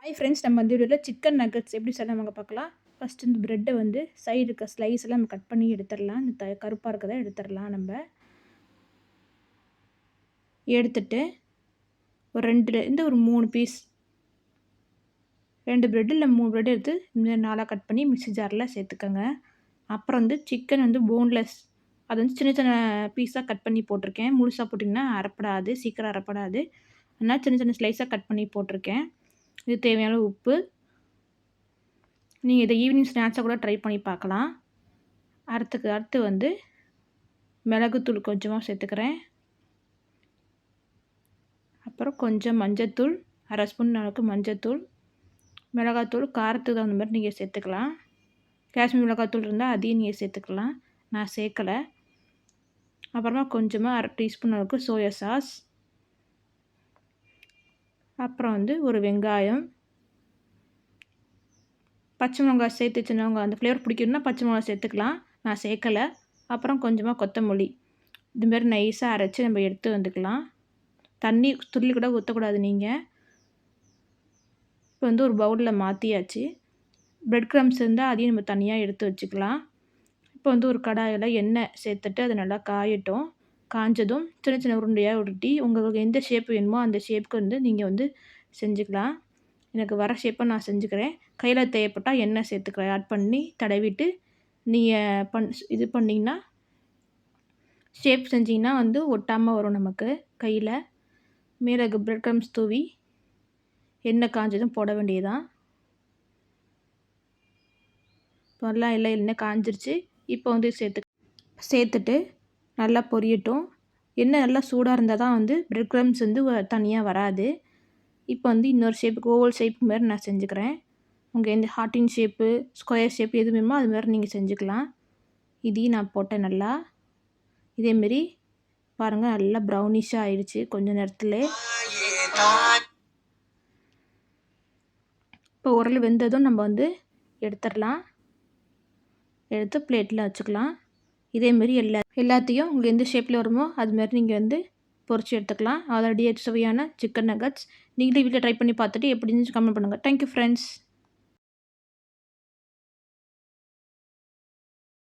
Hi friends, நம்ம இந்த வீடியோவில் சிக்கன் நக்கட்ஸ் எப்படி செய்யலாம் பார்க்கலாம். ஃபஸ்ட்டு இந்த ப்ரெட்டை வந்து சைடு இருக்க ஸ்லைஸ் எல்லாம் நம்ம கட் பண்ணி எடுத்துடலாம். இந்த கருப்பாக இருக்கதை எடுத்துடலாம். நம்ம எடுத்துட்டு ஒரு 2லேருந்து ஒரு 3 பீஸ் 2 ப்ரெட் இல்லை 3 ப்ரெட் எடுத்து இந்த 4 கட் பண்ணி மிக்ஸி ஜாரில் சேர்த்துக்கோங்க. அப்புறம் வந்து சிக்கன் வந்து போன்லெஸ் அது வந்து சின்ன சின்ன பீஸாக கட் பண்ணி போட்டிருக்கேன். முழுசாக போட்டிங்கன்னா அரைப்படாது, சீக்கிரம் அரைப்படாது. அதனால் சின்ன சின்ன ஸ்லைஸாக கட் பண்ணி போட்டிருக்கேன். இது தேவையான உப்பு. நீங்கள் இதை ஈவினிங் ஸ்நாக்ஸாக கூட ட்ரை பண்ணி பார்க்கலாம். அடுத்து வந்து மிளகுத்தூள் கொஞ்சமாக சேர்த்துக்கிறேன். அப்புறம் கொஞ்சம் மஞ்சத்தூள், 1/2 ஸ்பூன் அளவுக்கு மஞ்சத்தூள். மிளகாத்தூள் காரத்துக்கு தகுந்த மாதிரி நீங்கள் சேர்த்துக்கலாம். காஷ்மீர் மிளகாத்தூள் இருந்தால் அதையும் நீங்கள் சேர்த்துக்கலாம். நான் சேர்க்கலை. அப்புறமா கொஞ்சமாக 1/2 டீஸ்பூன் அளவுக்கு சோயா சாஸ். அப்புறம் வந்து ஒரு வெங்காயம், பச்சை மிளகாய் சேர்த்து சின்னவங்க அந்த ஃப்ளேவர் பிடிக்கணுன்னா பச்சை மிளகாய் சேர்த்துக்கலாம். நான் சேர்க்கலை. அப்புறம் கொஞ்சமாக கொத்தமல்லி. இதுமாரி நைஸாக அரைச்சி நம்ம எடுத்து வந்துக்கலாம். தண்ணி துள்ளி கூட ஊற்றக்கூடாது நீங்கள். இப்போ வந்து ஒரு பவுலில் மாற்றியாச்சு. ப்ரெட் க்ரம்ஸ் இருந்தால் அதையும் நம்ம தனியாக எடுத்து வச்சுக்கலாம். இப்போ வந்து ஒரு கடாயில் எண்ணெய் சேர்த்துட்டு அது நல்லா காயட்டும். காஞ்சதும் சின்ன சின்ன உருண்டையாக உருட்டி உங்களுக்கு எந்த ஷேப் வேணுமோ அந்த ஷேப்புக்கு வந்து நீங்கள் வந்து செஞ்சுக்கலாம். எனக்கு வர ஷேப்பை நான் செஞ்சுக்கிறேன். கையில் தேவைப்பட்டால் எண்ணெய் சேர்த்துக்கிறேன். ஆட் பண்ணி தடவிட்டு நீங்கள் இது பண்ணிங்கன்னா ஷேப் செஞ்சிங்கன்னா வந்து ஒட்டாமல் வரும் நமக்கு கையில். மேலே ப்ரெட் க்ரம்ஸ் தூவி எண்ணெய் காஞ்சதும் போட வேண்டியதுதான். இப்போல்லாம் எண்ணெய் காஞ்சிருச்சு. இப்போ வந்து சேர்த்துட்டு நல்லா பொரியட்டும். எண்ணெய் நல்லா சூடாக இருந்தால் தான் வந்து ப்ரெட் க்ரம்ஸ் வந்து தனியாக வராது. இப்போ வந்து இன்னொரு ஷேப்புக்கு ஓவல் ஷேப் மாதிரி நான் செஞ்சுக்கிறேன். உங்கள் எந்த ஹார்ட்டின் ஷேப்பு, ஸ்கொயர் ஷேப் எது வேணுமோ அது மாதிரி நீங்கள் செஞ்சுக்கலாம். இதையும் நான் போட்டேன் நல்லா. இதேமாரி பாருங்கள் நல்லா ப்ரௌனிஷாக ஆயிடுச்சு கொஞ்சம் நேரத்தில். இப்போ உரல் வெந்ததும் நம்ம வந்து எடுத்துடலாம். எடுத்து பிளேட்டில் வச்சுக்கலாம். இதேமாரி எல்லாத்தையும் உங்களுக்கு எந்த ஷேப்பில் வருமோ அதுமாரி நீங்கள் வந்து பொரிச்சு எடுத்துக்கலாம். ஆல்ரெடி சுவையான சிக்கன் நக்கட்ஸ் நீங்களே வீட்டில் ட்ரை பண்ணி பார்த்துட்டு எப்படி இருந்துச்சு கமெண்ட் பண்ணுங்கள். Thank you friends.